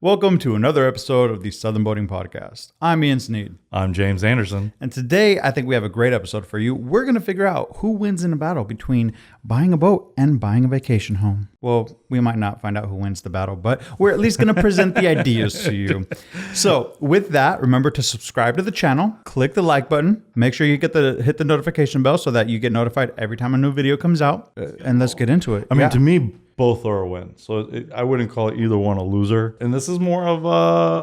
Welcome to another episode of the Southern Boating Podcast. I'm Ian Sneed. I'm James Anderson. And today, I think we have a great episode for you. We're going to figure out who wins in a battle between buying a boat and buying a vacation home. Well, we might not find out who wins the battle, but we're at least going to present the ideas to you. So with that, remember to subscribe to the channel, click the like button, make sure you hit the notification bell so that you get notified every time a new video comes out. And let's get into it. I mean, to me, both are a win. So I wouldn't call either one a loser. And this is more of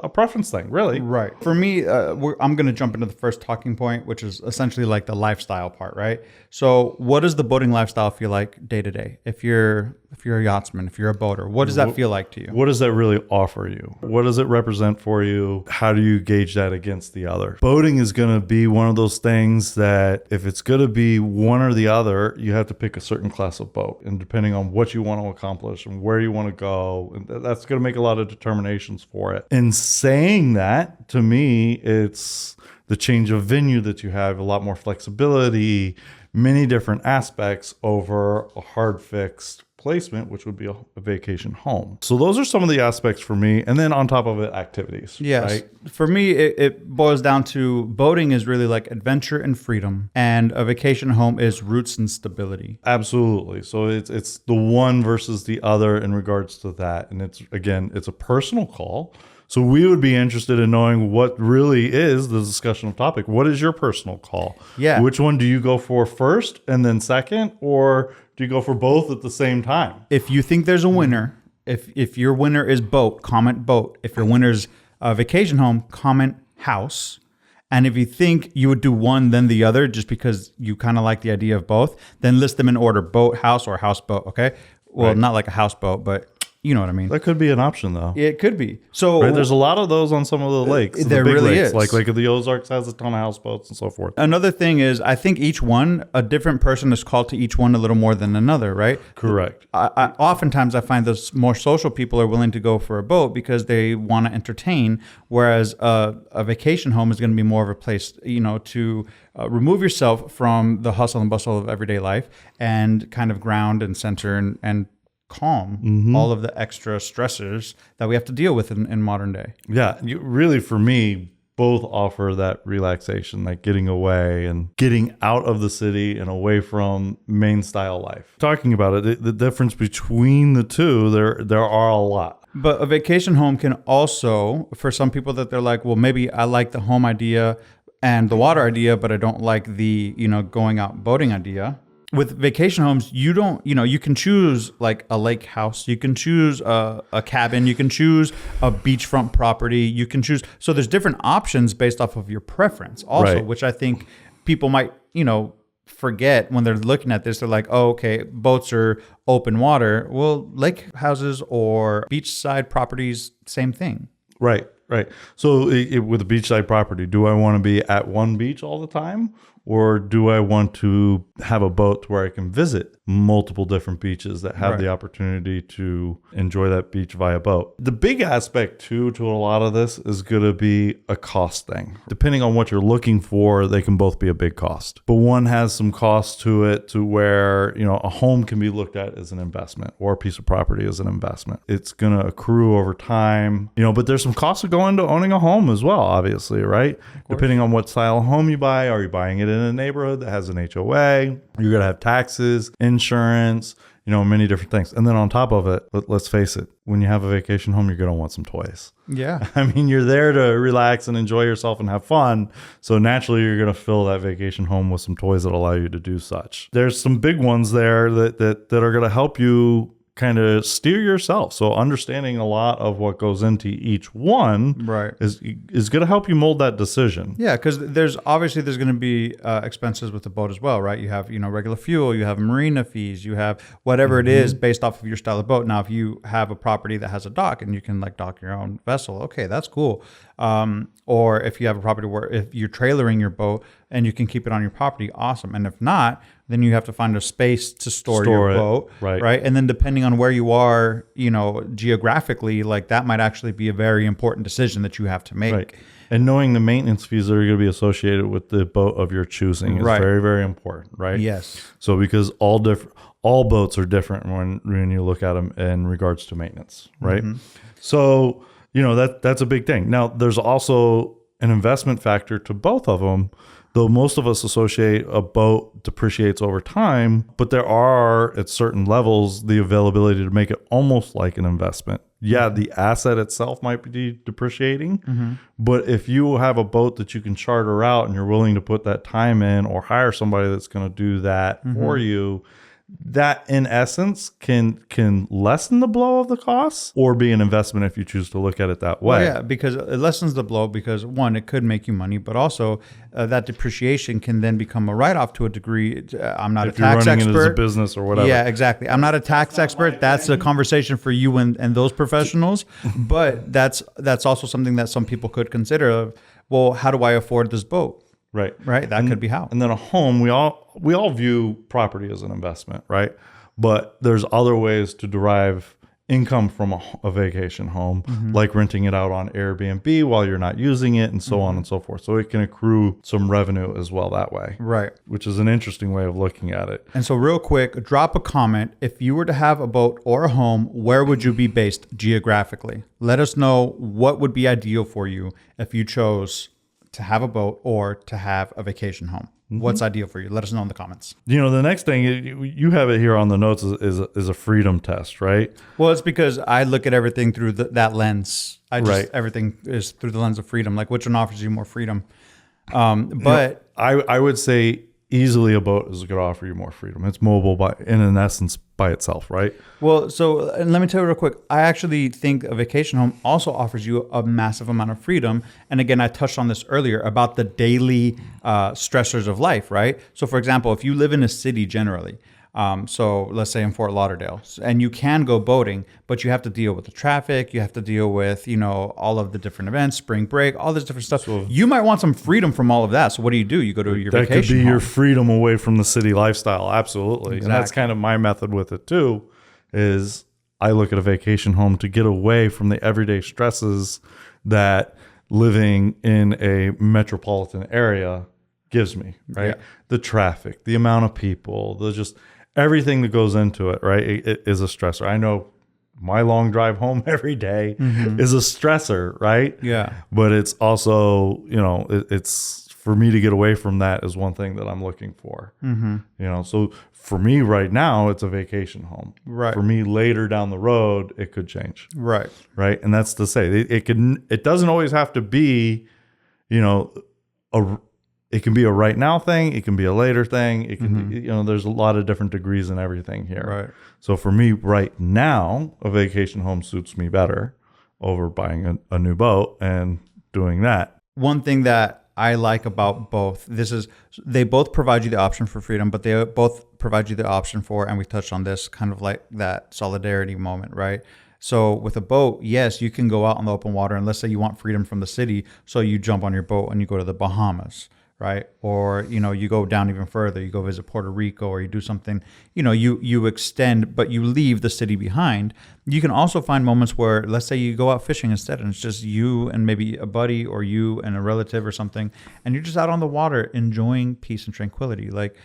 a preference thing, really. Right. For me, I'm going to jump into the first talking point, which is essentially like the lifestyle part, right? So what does the boating lifestyle feel like day to day? If you're a yachtsman, if you're a boater, what does that feel like to you? What does that really offer you? What does it represent for you? How do you gauge that against the other? Boating is going to be one of those things that if it's going to be one or the other, you have to pick a certain class of boat. And depending on what you want to accomplish and where you want to go, that's going to make a lot of determinations for it. In saying that, to me, it's the change of venue that you have, a lot more flexibility, many different aspects over a hard fixed placement, which would be a vacation home. So those are some of the aspects for me. And then on top of it, activities. Yes. Right? For me, it boils down to boating is really like adventure and freedom. And a vacation home is roots and stability. Absolutely. So it's the one versus the other in regards to that. And it's a personal call. So we would be interested in knowing what really is the discussion topic. What is your personal call? Yeah. Which one do you go for first and then second, or do you go for both at the same time? If you think there's a winner, if your winner is boat, comment boat. If your winner's vacation home, comment house. And if you think you would do one then the other just because you kind of like the idea of both, then list them in order: boat, house, or house, boat. Okay. Well, Right. Not like a houseboat, but you know what I mean. That could be an option, though. It could be. So Right? There's a lot of those on some of the lakes. There the big really lakes, is. Like Lake of the Ozarks has a ton of houseboats and so forth. another thing is, I think each one, a different person is called to each one a little more than another, right? Correct. Oftentimes I find those more social people are willing to go for a boat because they want to entertain, whereas a vacation home is going to be more of a place, to remove yourself from the hustle and bustle of everyday life and kind of ground and center and calm all of the extra stressors that we have to deal with in modern day. Yeah. Really, for me, both offer that relaxation, like getting away and getting out of the city and away from main style life. Talking about it, the difference between the two, there are a lot. But a vacation home can also, for some people that they're like, well, maybe I like the home idea and the water idea, but I don't like the, going out boating idea. With vacation homes, you can choose like a lake house, you can choose a cabin, you can choose a beachfront property, you can choose. So there's different options based off of your preference also, Right. which I think people might, forget when they're looking at this. They're like, oh, okay, boats are open water. Well, lake houses or beachside properties, same thing. Right. So with a beachside property, do I want to be at one beach all the time? Or do I want to have a boat where I can visit multiple different beaches that have Right. the opportunity to enjoy that beach via boat? The big aspect, too, to a lot of this is going to be a cost thing. Depending on what you're looking for, they can both be a big cost. But one has some cost to it to where, a home can be looked at as an investment or a piece of property as an investment. It's going to accrue over time, but there's some costs that go into owning a home as well, obviously, right? Depending on what style of home you buy. Are you buying it in a neighborhood that has an HOA? You're going to have taxes, insurance, many different things. And then on top of it, let's face it, when you have a vacation home, you're going to want some toys. Yeah. I mean, you're there to relax and enjoy yourself and have fun. So naturally, you're going to fill that vacation home with some toys that allow you to do such. There's some big ones there that are going to help you kind of steer yourself. So understanding a lot of what goes into each one Right. is going to help you mold that decision. Yeah, because there's going to be expenses with the boat as well, right? You have regular fuel, you have marina fees, you have whatever it is based off of your style of boat. Now, if you have a property that has a dock and you can like dock your own vessel, okay, that's cool. Or if you have a property where if you're trailering your boat and you can keep it on your property, awesome. And if not, then you have to find a space to store your boat, right? And then depending on where you are, geographically, like that might actually be a very important decision that you have to make. Right. And knowing the maintenance fees that are going to be associated with the boat of your choosing is very, very important, right? Yes. So because all boats are different when you look at them in regards to maintenance, right? So that's a big thing. Now, there's also an investment factor to both of them, though most of us associate a boat depreciates over time, but there are at certain levels the availability to make it almost like an investment. Yeah, the asset itself might be depreciating, but if you have a boat that you can charter out and you're willing to put that time in or hire somebody that's going to do that for you, that in essence can lessen the blow of the costs or be an investment if you choose to look at it that way. Well, yeah, because it lessens the blow because one, it could make you money, but also that depreciation can then become a write-off to a degree. I'm not If a tax you're running expert. it as a business or whatever. Yeah, exactly. I'm not a tax expert. That's a conversation for you and those professionals. But that's also something that some people could consider. Well, how do I afford this boat? Right. That could be how. And then a home, we all view property as an investment, right? But there's other ways to derive income from a vacation home, like renting it out on Airbnb while you're not using it and so on and so forth. So it can accrue some revenue as well that way. Right. Which is an interesting way of looking at it. And so real quick, drop a comment. If you were to have a boat or a home, where would you be based geographically? Let us know what would be ideal for you if you chose to have a boat or to have a vacation home. What's ideal for you? Let us know in the comments. The next thing, you have it here on the notes, is a freedom test, right? Well, it's because I look at everything through that lens. Everything is through the lens of freedom. Like which one offers you more freedom? But I would say easily a boat is going to offer you more freedom. It's mobile in essence by itself, right? Well, so and let me tell you real quick. I actually think a vacation home also offers you a massive amount of freedom. And again, I touched on this earlier about the daily stressors of life, right? So for example, if you live in a city generally, so let's say in Fort Lauderdale, and you can go boating, but you have to deal with the traffic. You have to deal with, all of the different events, spring break, all this different stuff. So you might want some freedom from all of that. So what do? You go to your vacation That could be home. your freedom away from the city lifestyle. Absolutely. Exactly. And that's kind of my method with it too, is I look at a vacation home to get away from the everyday stresses that living in a metropolitan area gives me, right? Yeah. The traffic, the amount of people, everything that goes into it, right? It is a stressor. I know my long drive home every day is a stressor, right? Yeah. But it's also, it's for me to get away from that is one thing that I'm looking for. So for me right now, it's a vacation home. Right. For me later down the road, it could change. Right. Right. And that's to say it doesn't always have to be, it can be a right now thing. It can be a later thing. It can be, there's a lot of different degrees in everything here. Right. So for me right now, a vacation home suits me better over buying a new boat and doing that. One thing that I like about both, they both provide you the option for freedom, but they both provide you the option for, and we touched on this, kind of like that solidarity moment, right? So with a boat, yes, you can go out on the open water, and let's say you want freedom from the city, so you jump on your boat and you go to the Bahamas, right? Or, you go down even further, you go visit Puerto Rico, or you do something, you extend, but you leave the city behind. You can also find moments where, let's say you go out fishing instead, and it's just you and maybe a buddy or you and a relative or something, and you're just out on the water enjoying peace and tranquility. Like,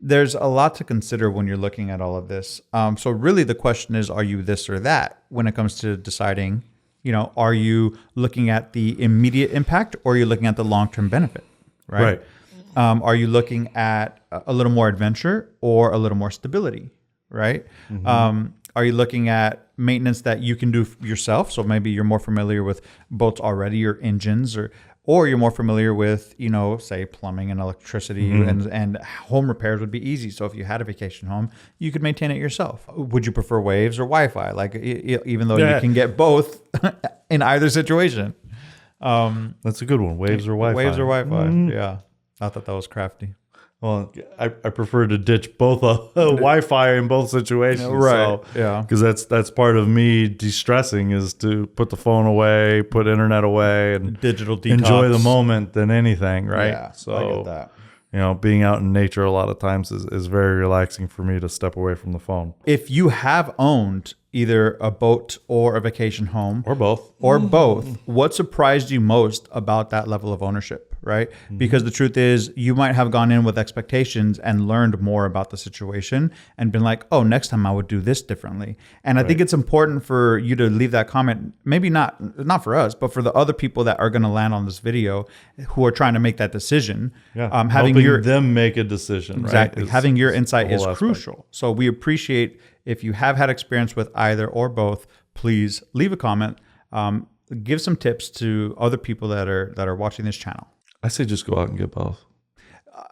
there's a lot to consider when you're looking at all of this. So really the question is, are you this or that when it comes to deciding, are you looking at the immediate impact, or are you looking at the long-term benefit? Right. Are you looking at a little more adventure or a little more stability? Right. Are you looking at maintenance that you can do yourself? So maybe you're more familiar with boats already, or engines, or you're more familiar with, say plumbing and electricity, and home repairs would be easy. So if you had a vacation home, you could maintain it yourself. Would you prefer waves or Wi-Fi? Like, even though you can get both in either situation. That's a good one. Waves or Wi-Fi. Waves or Wi-Fi. Yeah. I thought that was crafty. Well, I prefer to ditch both Wi-Fi in both situations. Right. So, yeah. Because that's part of me de-stressing, is to put the phone away, put internet away, and digital detox. Enjoy the moment than anything. Right. Yeah. So I get that. Being out in nature a lot of times is very relaxing for me to step away from the phone. If you have owned either a boat or a vacation home, Or both, what surprised you most about that level of ownership? right? Because the truth is, you might have gone in with expectations and learned more about the situation and been like, oh, next time I would do this differently. And I think it's important for you to leave that comment, maybe not for us, but for the other people that are going to land on this video who are trying to make that decision. Having them make a decision. Exactly. Right? Having your insight is aspect. crucial. So we appreciate if you have had experience with either or both, please leave a comment. Give some tips to other people that are watching this channel. I say just go out and get both.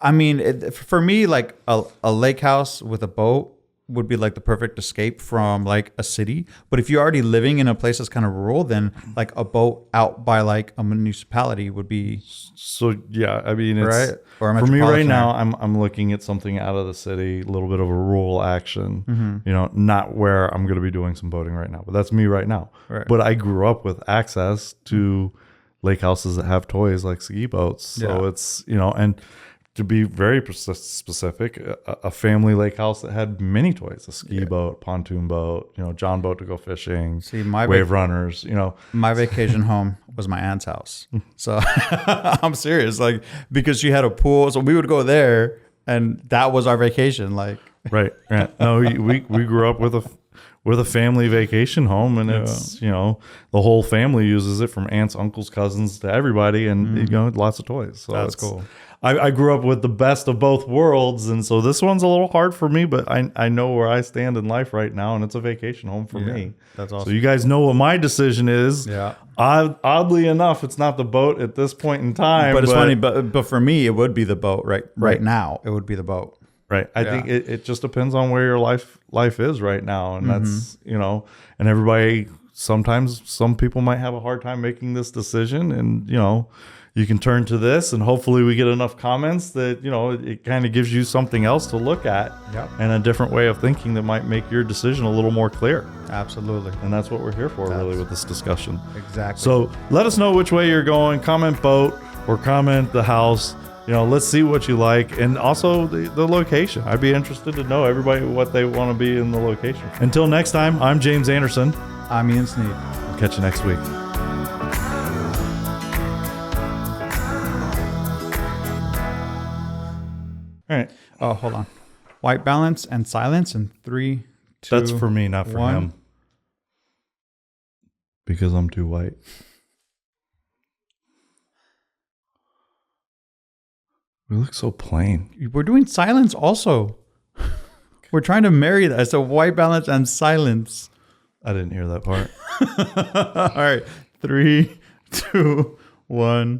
I mean, for me, like a lake house with a boat would be like the perfect escape from like a city. But if you're already living in a place that's kind of rural, then like a boat out by like a municipality would be. So yeah, I mean, it's, right. Or for me right now, I'm looking at something out of the city, a little bit of a rural action. You know, not where I'm going to be doing some boating right now, but that's me right now. Right. But I grew up with access to lake houses that have toys like ski boats, so it's, you know, and to be very specific, a family lake house that had many toys, a ski boat, pontoon boat, you know, John boat to go fishing, wave runners, you know. My vacation home was my aunt's house. So I'm serious, like, because she had a pool. So we would go there and that was our vacation. Like, right. No, we grew up with a family vacation home, and it's, you know, the whole family uses it, from aunts, uncles, cousins to everybody, and you know, lots of toys. So that's cool. I grew up with the best of both worlds, and so this one's a little hard for me, but I know where I stand in life right now, and it's a vacation home for me. That's awesome. So you guys know what my decision is. Yeah. Oddly enough, it's not the boat at this point in time. But it's funny, but for me, it would be the boat right now. It would be the boat. Right. I think it just depends on where your life is right now. And that's, you know, and everybody, sometimes some people might have a hard time making this decision, and, you know, you can turn to this, and hopefully we get enough comments that, you know, it kind of gives you something else to look at and a different way of thinking that might make your decision a little more clear. Absolutely. And that's what we're here for, really, with this discussion. Exactly. So let us know which way you're going. Comment boat or comment the house. You know, let's see what you like, and also the location. I'd be interested to know everybody what they want to be in the location. Until next time, I'm James Anderson. I'm Ian Sneed. We'll catch you next week. All right. Oh, hold on. White balance and silence in 3, 2. That's for me, not for 1. him. Because I'm too white. We look so plain. We're doing silence also. We're trying to marry that. So white balance and silence. I didn't hear that part. All right. 3, 2, 1.